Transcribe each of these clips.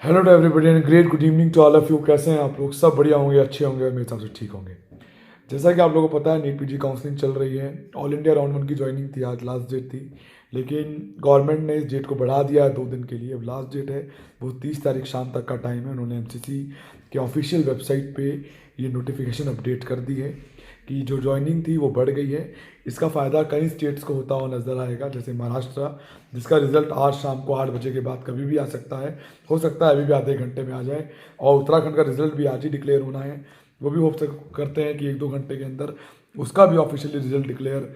Hello to everybody and great good evening to all of you. कैसे हैं आप लोग? सब बढ़िया होंगे, अच्छे होंगे, मेरे हिसाब से ठीक होंगे। जैसा कि आप लोगों को पता है, नीट पीजी काउंसलिंग चल रही है। ऑल इंडिया राउंड वन की ज्वाइनिंग थी, आज लास्ट डेट थी, लेकिन गवर्नमेंट ने इस डेट को बढ़ा दिया है 2 दिन के लिए। अब लास्ट डेट है वो 30 तारीख शाम तक का टाइम है। उन्होंने एमसीसी के ऑफिशियल वेबसाइट पे ये नोटिफिकेशन अपडेट कर दी है कि जो ज्वाइनिंग थी वो बढ़ गई है। इसका फ़ायदा कई स्टेट्स को होता हुआ नज़र आएगा, जैसे महाराष्ट्र, जिसका रिजल्ट आज शाम को 8 बजे के बाद कभी भी आ सकता है। हो सकता है अभी भी आधे घंटे में आ जाए। और उत्तराखंड का रिजल्ट भी आज ही डिक्लेयर होना है। वो भी होप करते हैं कि 1-2 घंटे के अंदर उसका भी ऑफिशियली रिजल्ट डिक्लेयर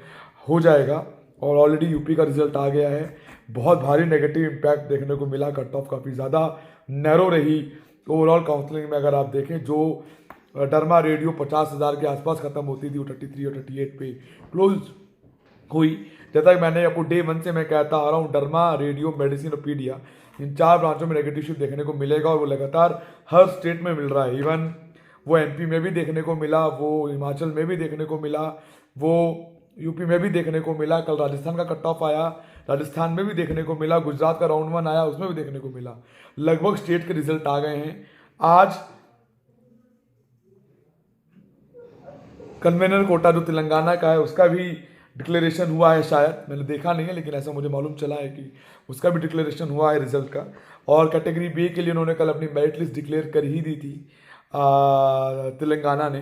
हो जाएगा। और ऑलरेडी यूपी का रिजल्ट आ गया है। बहुत भारी नेगेटिव इम्पैक्ट देखने को मिला, कट ऑफ काफ़ी ज़्यादा नैरो रही ओवरऑल काउंसलिंग में। अगर आप देखें, जो डरमा रेडियो 50,000 के आसपास ख़त्म होती थी, वो 33 और 38 पे क्लोज हुई। जैसा कि मैंने आपको डे 1 से मैं कहता आ रहा हूँ, डरमा, रेडियो, मेडिसिन और पीडिया, इन 4 ब्रांचों में नेगेटिव शिफ्ट देखने को मिलेगा। और वो लगातार हर स्टेट में मिल रहा है। इवन वो एमपी में भी देखने को मिला, वो हिमाचल में भी देखने को मिला, वो यूपी में भी देखने को मिला। कल राजस्थान का कट ऑफ आया, राजस्थान में भी देखने को मिला। गुजरात का राउंड 1 आया, उसमें भी देखने को मिला। लगभग स्टेट के रिजल्ट आ गए हैं। आज कन्वेनर कोटा जो तेलंगाना का है, उसका भी डिक्लेरेशन हुआ है। शायद मैंने देखा नहीं है, लेकिन ऐसा मुझे मालूम चला है कि उसका भी डिक्लेरेशन हुआ है रिजल्ट का। और कैटेगरी बी के लिए उन्होंने कल अपनी मेरिट लिस्ट डिक्लेयर कर ही दी थी तेलंगाना ने।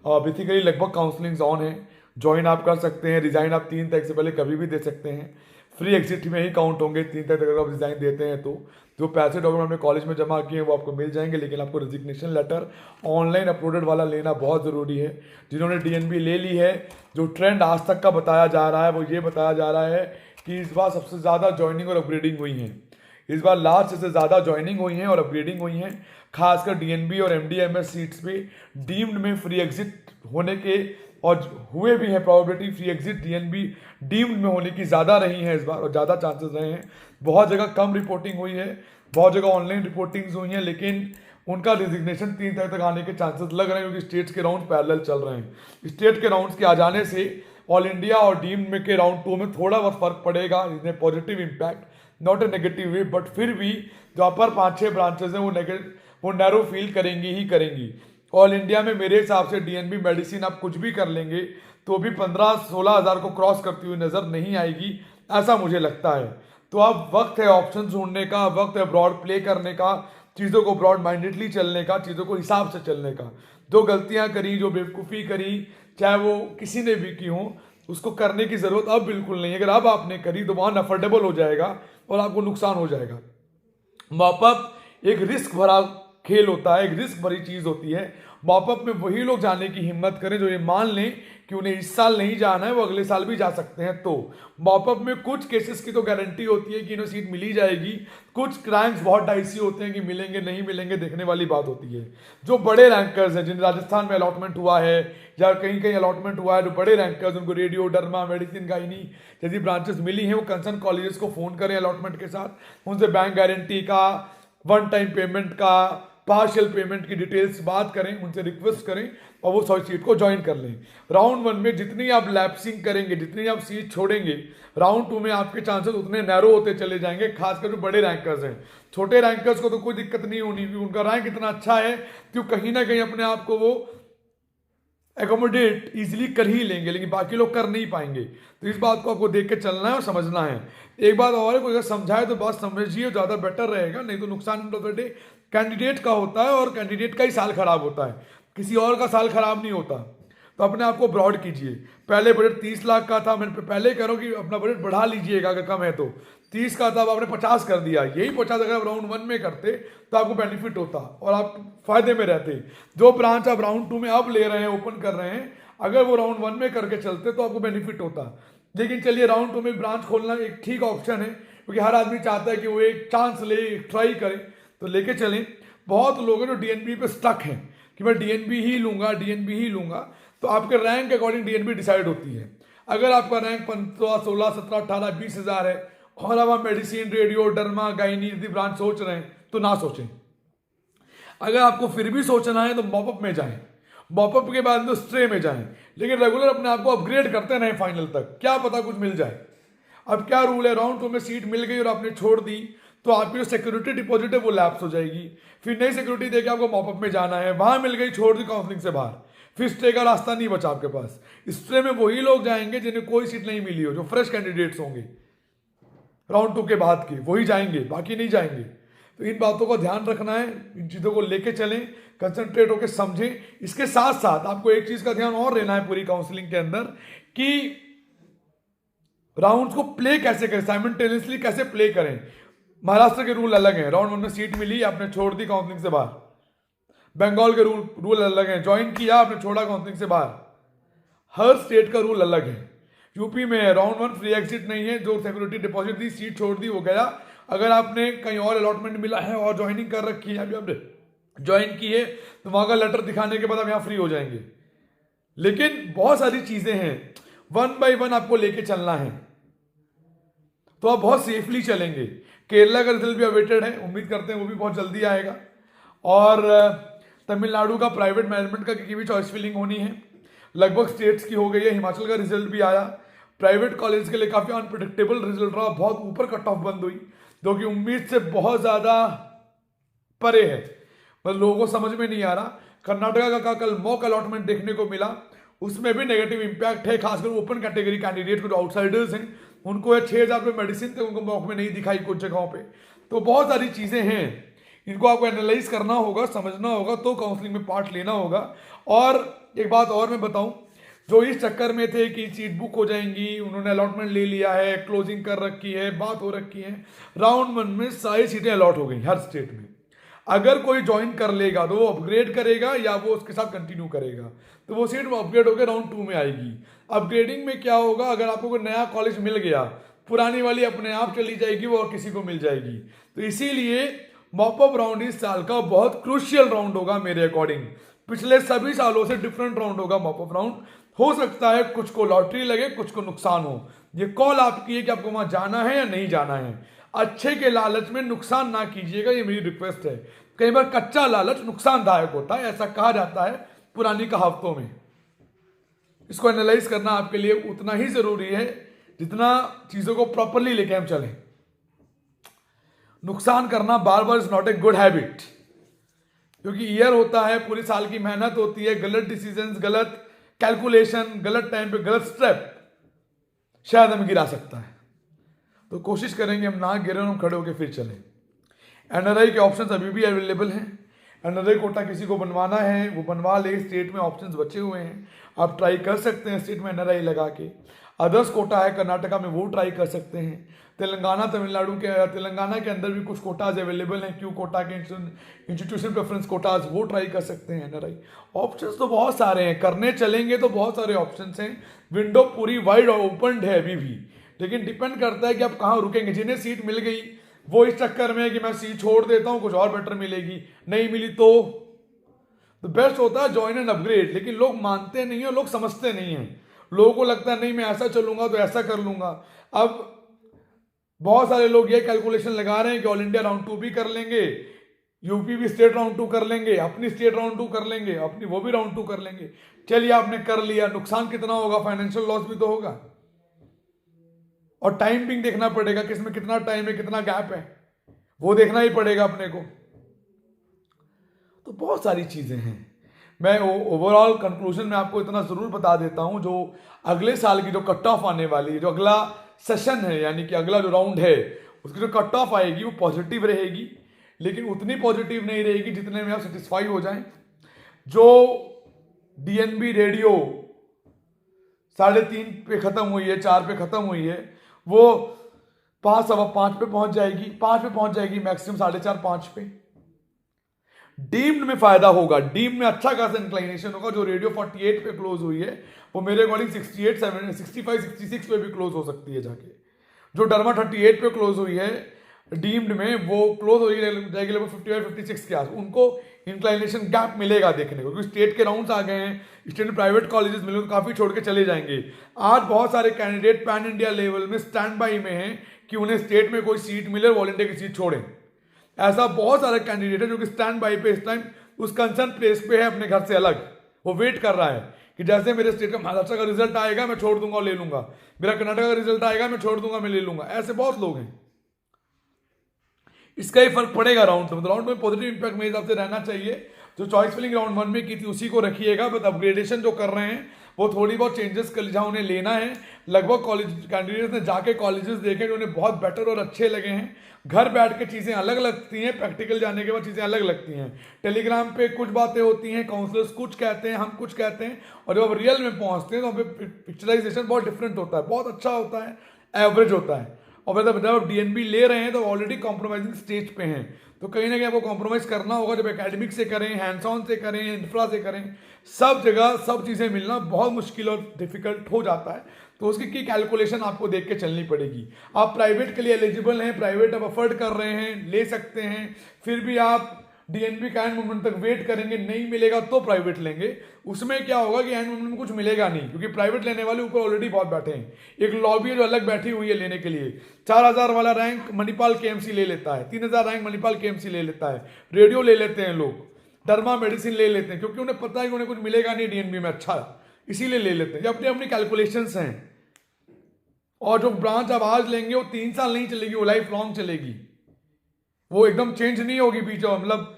बेसिकली लगभग काउंसलिंग्स ऑन है। ज्वाइन आप कर सकते हैं, रिज़ाइन आप 3 तारीख से पहले कभी भी दे सकते हैं। फ्री एग्जिट में ही काउंट होंगे 3 तारीख तक अगर आप रिज़ाइन देते हैं तो। जो पैसे डॉक्यूमेंट अपने कॉलेज में जमा किए हैं वो आपको मिल जाएंगे, लेकिन आपको रेजिग्नेशन लेटर ऑनलाइन अपलोडेड वाला लेना बहुत ज़रूरी है। जिन्होंने डीएनबी ले ली है, जो ट्रेंड आज तक का बताया जा रहा है वो ये बताया जा रहा है कि इस बार सबसे ज़्यादा ज्वाइनिंग और अपग्रेडिंग हुई है। इस बार लास्ट से ज़्यादा ज्वाइनिंग हुई है और अपग्रेडिंग हुई है। खासकर डीएनबी और एमडीएमएस सीट्स पे डीम्ड में फ्री एग्जिट होने के, और हुए भी हैं, probability free exit DNB deemed में होने की ज़्यादा रही है इस बार, और ज़्यादा चांसेस रहे हैं। बहुत जगह कम रिपोर्टिंग हुई है, बहुत जगह ऑनलाइन रिपोर्टिंग्स हुई हैं, लेकिन उनका रिजिग्नेशन 3 तारीख तक आने के चांसेस लग रहे हैं, क्योंकि स्टेट्स के राउंड पैरेलल चल रहे हैं। स्टेट के राउंड्स के आ जाने से ऑल इंडिया और डीम्ड में के राउंड 2 में थोड़ा बहुत फर्क पड़ेगा। इसमें positive impact, not a negative way, but फिर भी जो अपर 5-6 ब्रांचेज हैं वो नैरो फील करेंगी ही करेंगी। ऑल इंडिया में मेरे हिसाब से डीएनबी मेडिसिन आप कुछ भी कर लेंगे तो भी 15-16 हज़ार को क्रॉस करती हुई नज़र नहीं आएगी, ऐसा मुझे लगता है। तो अब वक्त है ऑप्शन ढूंढने का, वक्त है ब्रॉड प्ले करने का, चीज़ों को ब्रॉड माइंडेडली चलने का, चीज़ों को हिसाब से चलने का। जो गलतियां करी, जो बेवकूफ़ी करी, चाहे वो किसी ने भी की हो, उसको करने की ज़रूरत अब बिल्कुल नहीं है। अगर अब आपने करी तो बहुत अफोर्डेबल हो जाएगा और आपको नुकसान हो जाएगा। मॉपअप एक रिस्क भरा खेल होता है, एक रिस्क भरी चीज़ होती है। मॉपअप में वही लोग जाने की हिम्मत करें जो ये मान लें कि उन्हें इस साल नहीं जाना है, वो अगले साल भी जा सकते हैं। तो मॉपअप में कुछ केसेस की तो गारंटी होती है कि इन्हें सीट मिली जाएगी, कुछ रैंक्स बहुत डाइसी होते हैं कि मिलेंगे नहीं मिलेंगे, देखने वाली बात होती है। जो बड़े रैंकर्स हैं, जिन राजस्थान में अलॉटमेंट हुआ है या कहीं कहीं अलॉटमेंट हुआ है, जो बड़े रैंकर्स, उनको रेडियो, डरमा, मेडिसिन, गाइनी जैसी ब्रांचेस मिली हैं, वो कंसर्न कॉलेजेस को फ़ोन करें अलॉटमेंट के साथ, उनसे बैंक गारंटी का, वन टाइम पेमेंट का, पार्शियल पेमेंट की डिटेल्स बात करें, उनसे रिक्वेस्ट करें और वो 100 सीट को ज्वाइन कर लें। राउंड 1 में जितनी आप लैप्सिंग करेंगे, जितनी आप सीट छोड़ेंगे, राउंड 2 में आपके चांसेस उतने नैरो होते चले जाएंगे। खासकर जो बड़े रैंकर्स हैं, छोटे रैंकर्स को तो कोई दिक्कत नहीं होनी, क्योंकि उनका रैंक इतना अच्छा है कि कहीं ना कहीं अपने आप को वो एकोमोडेट इजीली कर ही लेंगे, लेकिन बाकी लोग कर नहीं पाएंगे। तो इस बात को आपको देख के चलना है और समझना है। एक बात और है, कोई अगर समझाए तो बात समझिए, ज़्यादा बेटर रहेगा, नहीं तो नुकसान कैंडिडेट का होता है और कैंडिडेट का ही साल खराब होता है, किसी और का साल खराब नहीं होता। तो अपने आप को ब्रॉड कीजिए। पहले बजट 30 लाख का था, मैं पहले कह रहा हूँ कि अपना बजट बढ़ा लीजिएगा, अगर कम है तो 30 का था, अब आपने 50 कर दिया। यही 50 अगर आप राउंड 1 में करते तो आपको बेनिफिट होता और आप फायदे में रहते। जो ब्रांच आप राउंड 2 में अब ले रहे हैं, ओपन कर रहे हैं, अगर वो राउंड 1 में करके चलते तो आपको बेनिफिट होता। लेकिन चलिए, राउंड 2 में ब्रांच खोलना एक ठीक ऑप्शन है, क्योंकि हर आदमी चाहता है कि वो एक चांस ले, एक ट्राई करे, तो लेके चलें। बहुत लोग हैं जो डीएनबी पे स्टक हैं कि मैं डीएनबी ही लूंगा, डीएनबी ही लूंगा। तो आपके रैंक के अकॉर्डिंग डीएनबी डिसाइड होती है। अगर आपका रैंक 15, 16, 17, 18, 20 हज़ार है और अब आप मेडिसिन, रेडियो, डर्मा, गाइनी यदि ब्रांच सोच रहे हैं तो ना सोचें। अगर आपको फिर भी सोचना है तो मॉपअप में जाएं, मॉपअप के बाद तो स्ट्रे में जाएं, लेकिन रेगुलर अपने आप को अपग्रेड करते रहें फाइनल तक, क्या पता कुछ मिल जाए। अब क्या रूल है, राउंड 2 में सीट मिल गई और आपने छोड़ दी तो आपकी जो सिक्योरिटी डिपॉजिट है वो लैप्स हो जाएगी। फिर नई सिक्योरिटी देके आपको मॉपअप में जाना है, वहां मिल गई, छोड़ दी काउंसलिंग से बाहर, फिर स्टे का रास्ता नहीं बचा आपके पास। स्टे में वही लोग जाएंगे जिन्हें कोई सीट नहीं मिली हो, जो फ्रेश कैंडिडेट्स होंगे राउंड 2 के बाद के, वही जाएंगे, बाकी नहीं जाएंगे। तो इन बातों का ध्यान रखना है, इन चीज़ों को लेके चलें, कंसंट्रेट होकर समझें। इसके साथ साथ आपको एक चीज़ का ध्यान और रहना है पूरी काउंसलिंग के अंदर कि राउंड्स को प्ले कैसे करें, साइमल्टेनियसली कैसे प्ले करें। महाराष्ट्र के रूल अलग हैं, राउंड 1 में सीट मिली, आपने छोड़ दी काउंसलिंग से बाहर। बंगाल के रूल अलग हैं, ज्वाइन किया, आपने छोड़ा काउंसलिंग से बाहर। हर स्टेट का रूल अलग है। यूपी में राउंड 1 फ्री एग्जिट नहीं है, जो सिक्योरिटी डिपॉजिट दी, सीट छोड़ दी, वो गया। अगर आपने कहीं और अलॉटमेंट मिला है और ज्वाइनिंग कर रखी है, अभी आपने ज्वाइन की है, तो वहां का लेटर दिखाने के बाद आप यहाँ फ्री हो जाएंगे। लेकिन बहुत सारी चीजें हैं, 1 बाय 1 आपको लेके चलना है, तो आप बहुत सेफली चलेंगे। केरला का रिजल्ट भी अवेटेड है, उम्मीद करते हैं वो भी बहुत जल्दी आएगा। और तमिलनाडु का प्राइवेट मैनेजमेंट की भी चॉइस फिलिंग होनी है, लगभग स्टेट्स की हो गई है। हिमाचल का रिजल्ट भी आया, प्राइवेट कॉलेज के लिए काफ़ी अनप्रिडिक्टेबल रिजल्ट रहा, बहुत ऊपर कट ऑफ बंद हुई, जो कि उम्मीद से बहुत ज़्यादा परे है, मतलब लोगों को समझ में नहीं आ रहा। कर्नाटका का कल मॉक अलॉटमेंट देखने को मिला, उसमें भी नेगेटिव इंपैक्ट है, खासकर ओपन कैटेगरी कैंडिडेट को, जो आउटसाइडर्स हैं, उनको 6,000 रुपये मेडिसिन थे, उनको मॉक में नहीं दिखाई कुछ जगहों पे। तो बहुत सारी चीज़ें हैं, इनको आपको एनालाइज करना होगा, समझना होगा, तो काउंसलिंग में पार्ट लेना होगा। और एक बात और मैं बताऊं, जो इस चक्कर में थे कि सीट बुक हो जाएंगी, उन्होंने अलॉटमेंट ले लिया है, क्लोजिंग कर रखी है, बात हो रखी है, राउंड 1 में सारी सीटें अलॉट हो गई हर स्टेट में। अगर कोई ज्वाइन कर लेगा तो वो अपग्रेड करेगा या वो उसके साथ कंटिन्यू करेगा, तो वो सीट अपग्रेड होकर राउंड 2 में आएगी। अपग्रेडिंग में क्या होगा, अगर आपको कोई नया कॉलेज मिल गया, पुरानी वाली अपने आप चली जाएगी, वो और किसी को मिल जाएगी। तो इसीलिए मॉपअप राउंड इस साल का बहुत क्रूशियल राउंड होगा मेरे अकॉर्डिंग। पिछले सभी सालों से डिफरेंट राउंड होगा मॉपअप राउंड। हो सकता है कुछ को लॉटरी लगे, कुछ को नुकसान हो, ये कॉल आपकी है कि आपको वहां जाना है या नहीं जाना है। अच्छे के लालच में नुकसान ना कीजिएगा, ये मेरी रिक्वेस्ट है। कई बार कच्चा लालच नुकसानदायक होता है, ऐसा कहा जाता है पुरानी कहावतों में। इसको एनालाइज करना आपके लिए उतना ही जरूरी है जितना चीजों को प्रॉपरली लेके हम चलें। नुकसान करना बार बार is not a good habit, क्योंकि ईयर होता है, पूरी साल की मेहनत होती है, गलत डिसीजंस, गलत कैलकुलेशन, गलत टाइम पे गलत स्टेप शायद हमें गिरा सकता है। तो कोशिश करेंगे हम ना गिरे, हम खड़े होकर फिर चलें। एनआरआई के ऑप्शंस अभी भी अवेलेबल हैं। एनआरआई कोटा किसी को बनवाना है वो बनवा ले, स्टेट में ऑप्शंस बचे हुए हैं, आप ट्राई कर सकते हैं स्टेट में एनआरआई लगा के। अदर्स कोटा है कर्नाटका में, वो ट्राई कर सकते हैं। तेलंगाना के अंदर भी कुछ कोटाज अवेलेबल हैं, क्यू कोटा के, इंस्टीट्यूशन प्रेफरेंस कोटाज, वो ट्राई कर सकते हैं एनआरआई। ऑप्शंस तो बहुत सारे हैं, करने चलेंगे तो बहुत सारे ऑप्शंस हैं। विंडो पूरी वाइड ओपन है अभी भी, लेकिन डिपेंड करता है कि आप कहाँ रुकेंगे। जिन्हें सीट मिल गई वो इस चक्कर में है कि मैं सीट छोड़ देता हूँ, कुछ और बेटर मिलेगी, नहीं मिली तो बेस्ट होता है ज्वाइन एंड अपग्रेड। लेकिन लोग मानते नहीं है, लोग समझते नहीं है। लोगों को लगता है नहीं मैं ऐसा चलूंगा तो ऐसा कर लूंगा। अब बहुत सारे लोग ये कैलकुलेशन लगा रहे हैं कि ऑल इंडिया राउंड 2 भी कर लेंगे, यूपी भी स्टेट राउंड 2 कर लेंगे, अपनी स्टेट राउंड 2 कर लेंगे, अपनी वो भी राउंड 2 कर लेंगे। चलिए आपने कर लिया, नुकसान कितना होगा, फाइनेंशियल लॉस भी तो होगा, और टाइम भी देखना पड़ेगा, किसमें कितना टाइम है, कितना गैप है, वो देखना ही पड़ेगा अपने को। तो बहुत सारी चीजें हैं। मैं ओवरऑल कंक्लूजन में आपको इतना जरूर बता देता हूं, जो अगले साल की जो कट ऑफ आने वाली है, जो अगला सेशन है, यानी कि अगला जो राउंड है, उसकी जो कट ऑफ आएगी वो पॉजिटिव रहेगी, लेकिन उतनी पॉजिटिव नहीं रहेगी जितने में आप सेटिस्फाई हो जाएं। जो डीएनबी रेडियो 3:30 पे खत्म हुई है, 4 पे खत्म हुई है, वो 5, 5:15 पे पहुंच जाएगी, 5 पे पहुंच जाएगी मैक्सिमम, 4:30, 5 पे। डीम्ड में फायदा होगा, डीम्ड में अच्छा खासा इंक्लाइनेशन होगा। जो रेडियो 48 पे क्लोज हुई है वो मेरे अकॉर्डिंग 68, 65, 66 पे भी क्लोज हो सकती है जाके। जो डरमा 38 पे क्लोज हुई है डीम्ड में, वो क्लोज हो जाएगी लगभग 55, 56 के आस। उनको इंक्लाइनेशन गैप मिलेगा देखने को, क्योंकि स्टेट के राउंड्स आ गए हैं, स्टेट में प्राइवेट कॉलेजेस मिले तो काफी छोड़ के चले जाएंगे। आज बहुत सारे कैंडिडेट पैन इंडिया लेवल में स्टैंड बाई में हैं कि उन्हें स्टेट में कोई सीट मिले, ऑल इंडिया की सीट छोड़ें। ऐसा बहुत सारे कैंडिडेट है जो कि स्टैंड बाई पे इस टाइम उस कंसर्न प्लेस पे है अपने घर से अलग, वो वेट कर रहा है कि जैसे मेरे स्टेट का महाराष्ट्र का रिजल्ट आएगा मैं छोड़ दूंगा और ले लूंगा, मेरा कर्नाटक का रिजल्ट आएगा मैं छोड़ दूंगा, मैं ले लूंगा। ऐसे बहुत लोग हैं। इसका ही फर्क पड़ेगा राउंड टू में। तो राउंड में पॉजिटिव इंपैक्ट मेरे हिसाब से रहना चाहिए। जो चॉइस फिलिंग राउंड 1 में की थी उसी को रखिएगा, बट अपग्रेडेशन जो कर रहे हैं वो थोड़ी बहुत चेंजेस कर जहाँ उन्हें लेना है। लगभग कॉलेज कैंडिडेट्स ने जाके कॉलेजेस देखे जो उन्हें बहुत बेटर और अच्छे लगे हैं। घर बैठ के चीज़ें अलग लगती हैं, प्रैक्टिकल जाने के बाद चीज़ें अलग लगती हैं। टेलीग्राम पे कुछ बातें होती हैं, काउंसलर्स कुछ कहते हैं, हम कुछ कहते हैं, और जब आप रियल में पहुंचते हैं तो वहाँ पे पिक्चराइजेशन बहुत डिफरेंट होता है, बहुत अच्छा होता है, एवरेज होता है। और जब आप डीएनबी ले रहे हैं तो ऑलरेडी कॉम्प्रोमाइजिंग स्टेज पे हैं, तो कहीं ना कहीं आपको कॉम्प्रोमाइज़ करना होगा। जब एकेडमिक से करें, हैंड्स ऑन से करें, इंफ्रा से करें, सब जगह सब चीज़ें मिलना बहुत मुश्किल और डिफिकल्ट हो जाता है। तो उसकी की कैलकुलेशन आपको देख के चलनी पड़ेगी। आप प्राइवेट के लिए एलिजिबल हैं, प्राइवेट आप अफोर्ड कर रहे हैं, ले सकते हैं, फिर भी आप डीएनबी का एंड मोमेंट तक वेट करेंगे, नहीं मिलेगा तो प्राइवेट लेंगे। उसमें क्या होगा कि एंड मोमेंट में कुछ मिलेगा नहीं, क्योंकि प्राइवेट लेने वाले ऊपर ऑलरेडी बहुत बैठे हैं। एक लॉबी है जो अलग बैठी हुई है लेने के लिए। 4000 वाला रैंक मणिपाल केएमसी ले लेता है, 3000 रैंक मणिपाल केएमसी ले लेता है, रेडियो ले लेते हैं लोग, डर्मा मेडिसिन ले लेते हैं, क्योंकि उन्हें पता है कि उन्हें कुछ मिलेगा नहीं डीएनबी में अच्छा, इसीलिए ले लेते हैं। ये अपनी अपनी कैलकुलेशंस हैं। और जो ब्रांच आप आज लेंगे वो 3 साल नहीं चलेगी, वो लाइफ लॉन्ग चलेगी, वो एकदम चेंज नहीं होगी बीच में। मतलब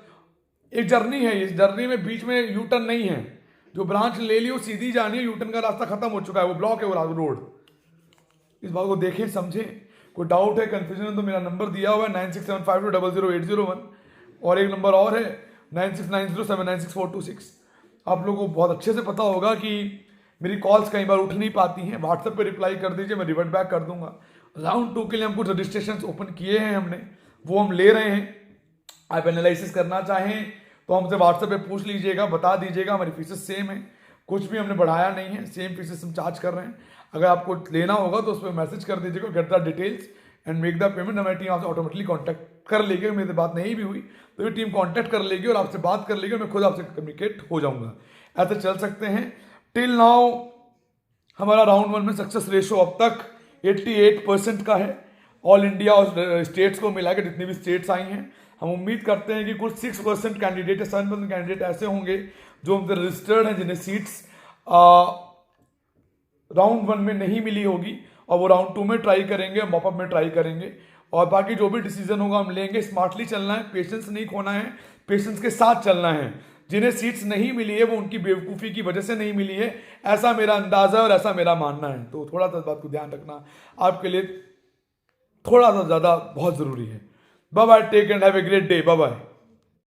एक जर्नी है, इस जर्नी में बीच में यू टर्न नहीं है। जो ब्रांच ले ली वो सीधी जानी है, यू टर्न का रास्ता खत्म हो चुका है, वो ब्लॉक है वो रोड। इस बात को देखें, समझें। कोई डाउट है, कंफ्यूजन है तो मेरा नंबर दिया हुआ है 9675200801, और एक नंबर और है 9690796426। आप लोगों को बहुत अच्छे से पता होगा कि मेरी कॉल्स कई बार उठ नहीं पाती हैं, व्हाट्सएप पे रिप्लाई कर दीजिए, मैं रिवर्ट बैक कर दूंगा। राउंड 2 के लिए हम कुछ रजिस्ट्रेशन ओपन किए हैं हमने, वो हम ले रहे हैं। आप एनालिसिस करना चाहें तो हमसे व्हाट्सएप पे पूछ लीजिएगा, बता दीजिएगा। हमारी फीसेस सेम है, कुछ भी हमने बढ़ाया नहीं है, सेम फीसेस हम चार्ज कर रहे हैं। अगर आपको लेना होगा तो उस पर मैसेज कर दीजिएगा, get the details and make the payment. हमारी टीम आपसे ऑटोमेटिकली कॉन्टैक्ट कर लेगी। मेरी बात नहीं भी हुई तो ये टीम कॉन्टैक्ट कर लेगी और आपसे बात कर लेगी, और मैं खुद आपसे कम्युनिकेट हो जाऊंगा। ऐसे चल सकते हैं। टिल नाउ हमारा राउंड 1 में सक्सेस रेशो अब तक 88% का है, ऑल इंडिया और स्टेट्स को मिला के जितनी भी स्टेट्स आई हैं। हम उम्मीद करते हैं कि कुछ 6% कैंडिडेट, 7% कैंडिडेट ऐसे होंगे जो हमसे रजिस्टर्ड हैं, जिन्हें सीट्स राउंड 1 में नहीं मिली होगी, और वो राउंड 2 में ट्राई करेंगे, मॉपअप में ट्राई करेंगे। और बाकी जो भी डिसीजन होगा हम लेंगे। स्मार्टली चलना है, पेशेंस नहीं खोना है, पेशेंस के साथ चलना है। जिन्हें सीट्स नहीं मिली है वो उनकी बेवकूफ़ी की वजह से नहीं मिली है, ऐसा मेरा अंदाज़ा और ऐसा मेरा मानना है। तो थोड़ा सा बात को ध्यान रखना आपके लिए थोड़ा सा ज़्यादा बहुत ज़रूरी है। Bye bye, take and have a great day, bye bye.